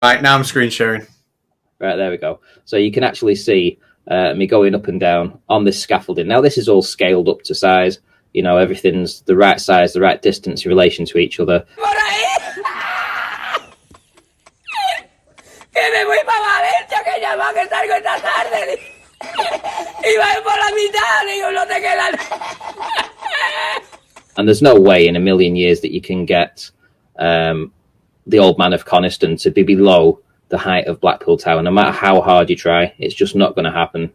Right, now I'm screen sharing. Right, there we go. So you can actually see me going up and down on this scaffolding. Now, this is all scaled up to size. You know, everything's the right size, the right distance in relation to each other. And there's no way in a million years that you can get the Old Man of Coniston to be below the height of Blackpool Tower. No matter how hard you try, it's just not going to happen.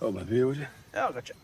Oh, my beer, would you? Oh, gotcha.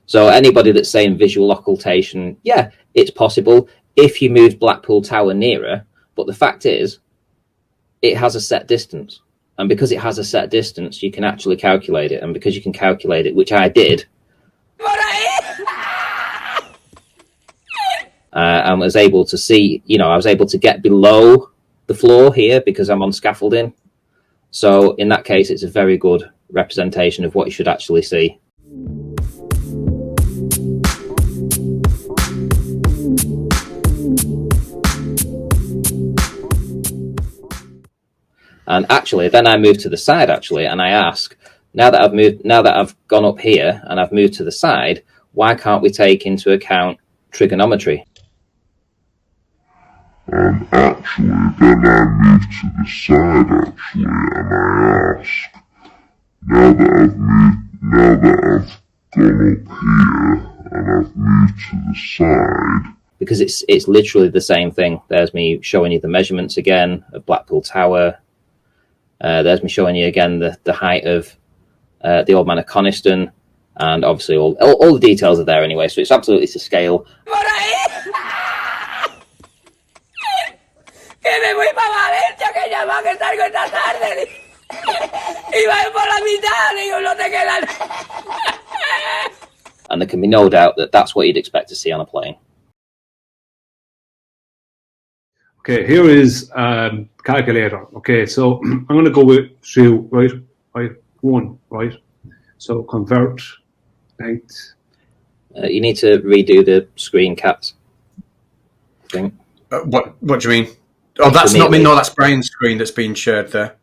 So anybody that's saying visual occultation, yeah, it's possible if you moved Blackpool Tower nearer. But the fact is, it has a set distance. And because it has a set distance, you can actually calculate it. And because you can calculate it, which I did, I was able to see, you know, I was able to get below the floor here because I'm on scaffolding. So in that case, it's a very good representation of what you should actually see. And actually, then I moved to the side, actually, and I ask, now that I've gone up here and I've moved to the side, why can't we take into account trigonometry? And actually, then I moved to the side, actually, and I ask, now that I've gone up here and I've moved to the side. Because it's literally the same thing. There's me showing you the measurements again of Blackpool Tower. There's me showing you again the height of the Old Man of Coniston, and obviously all the details are there anyway, so it's absolutely to scale. And there can be no doubt that that's what you'd expect to see on a plane. Okay, here is calculator. Okay, so I'm going to go through right one, right? So convert length. You need to redo the screen, Catz. I think. What do you mean? Oh, that's not me. No, that's Brian's screen that's being shared there.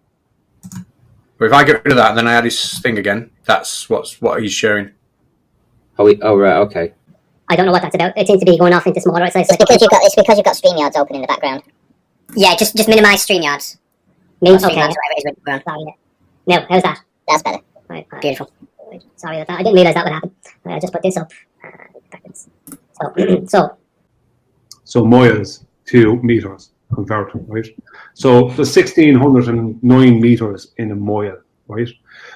But if I get rid of that and then I add his thing again, that's what he's sharing. Oh, right, okay. I don't know what that's about. It seems to be going off into smaller. It's because you've got StreamYards open in the background. Yeah, just minimise StreamYards. Okay. No, how's that? That's better. Right. Beautiful. Sorry about that. I didn't realise that would happen. I just put this up. So miles to meters convert, right? So the 1,609 meters in a mile, right?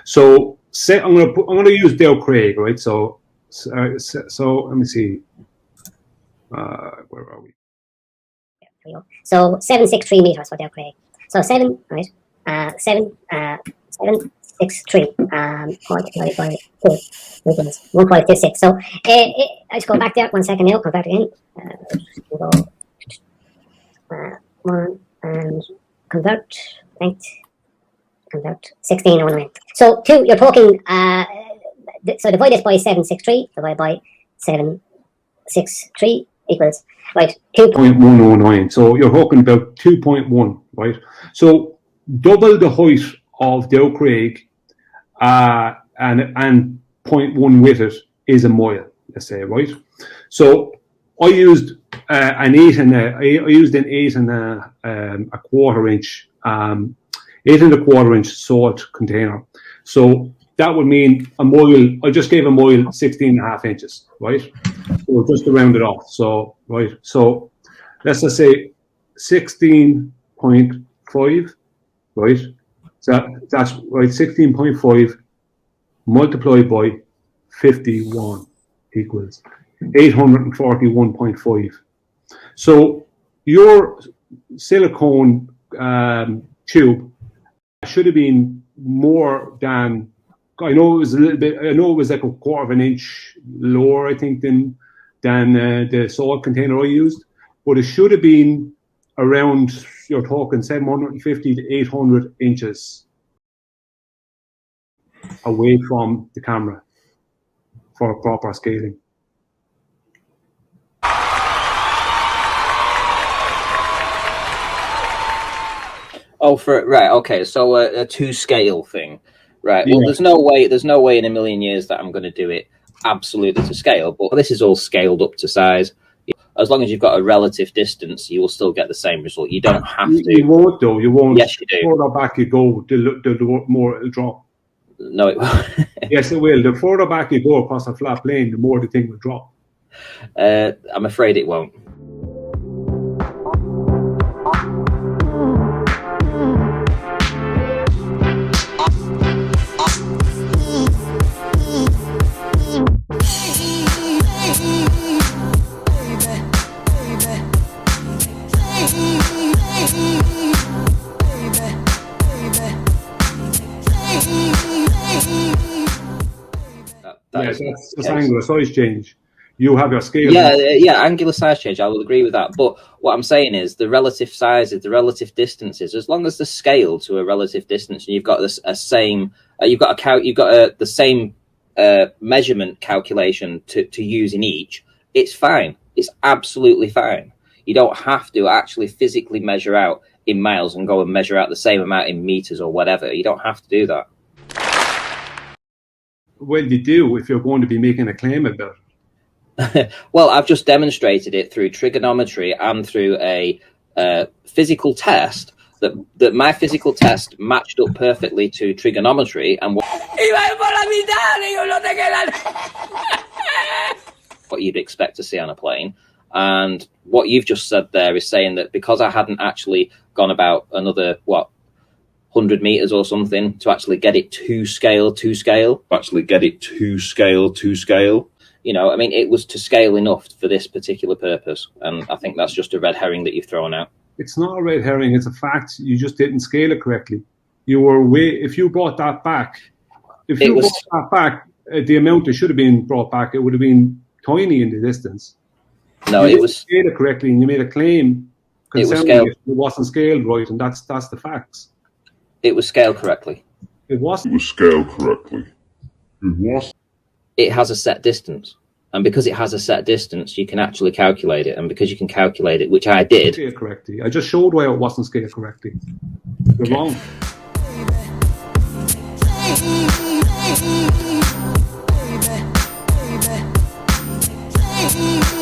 So say I'm gonna use Dale Craig, right? So let me see. Where are we? So 763 meters for Dale Craig. So 763 multiplied by 2 equals 1.26. So I just go back there 1 second now. Convert again. Go 1 and convert. Right. Convert 1609. So 2. You're talking. So divide this by 763. Divide by 763 equals right 2.109. So you're talking about 2.1, right? So double the height of Dow Craig, and 0.1 with it is a mile, let's say, right? So I used an 8 and a quarter inch, 8 and a quarter inch salt container. So that would mean a mile. I just gave a mile 16 and a half inches, right? So just to round it off. So right. So let's just say 16.5, right? So that's right. 16.5 multiplied by 51 equals 841.5. So your silicone tube should have been more than, I know it was a little bit, I know it was like a quarter of an inch lower, I think, than the salt container I used, but it should have been around, you're talking 750 to 800 inches away from the camera for proper scaling. Oh, right, okay. So a to scale thing, right? Well, Yeah. there's no way in a million years that I'm going to do it absolutely to scale. But this is all scaled up to size. As long as you've got a relative distance, you will still get the same result. You don't have to. You won't, though. You won't. Yes, you do. The further back you go, the more it'll drop. No, it won't. Yes, it will. The further back you go across a flat plane, the more the thing will drop. I'm afraid it won't. Yes, that's angular size change. You have your scale. Yeah, angular size change. I will agree with that. But what I'm saying is the relative sizes, the relative distances. As long as the scale to a relative distance, and you've got the same measurement calculation to use in each. It's fine. It's absolutely fine. You don't have to actually physically measure out in miles and go and measure out the same amount in meters or whatever. You don't have to do that. Well, you do if you're going to be making a claim about it. Well, I've just demonstrated it through trigonometry and through a physical test that my physical test matched up perfectly to trigonometry and what you'd expect to see on a plane. And what you've just said there is saying that because I hadn't actually gone about another 100 meters or something to actually get it to scale, you know, I mean, it was to scale enough for this particular purpose. And I think that's just a red herring that you've thrown out. It's not a red herring. It's a fact. You just didn't scale it correctly. You were if you brought that back, the amount that should have been brought back, it would have been tiny in the distance. No, you it was scaled it correctly, and you made a claim concerning it wasn't scaled right, and that's the facts. It was scaled correctly. It wasn't. It was scaled correctly. It was. It has a set distance. And because it has a set distance, you can actually calculate it. And because you can calculate it, which I did. Scaled correctly. I just showed why it wasn't scaled correctly. You're wrong. Baby.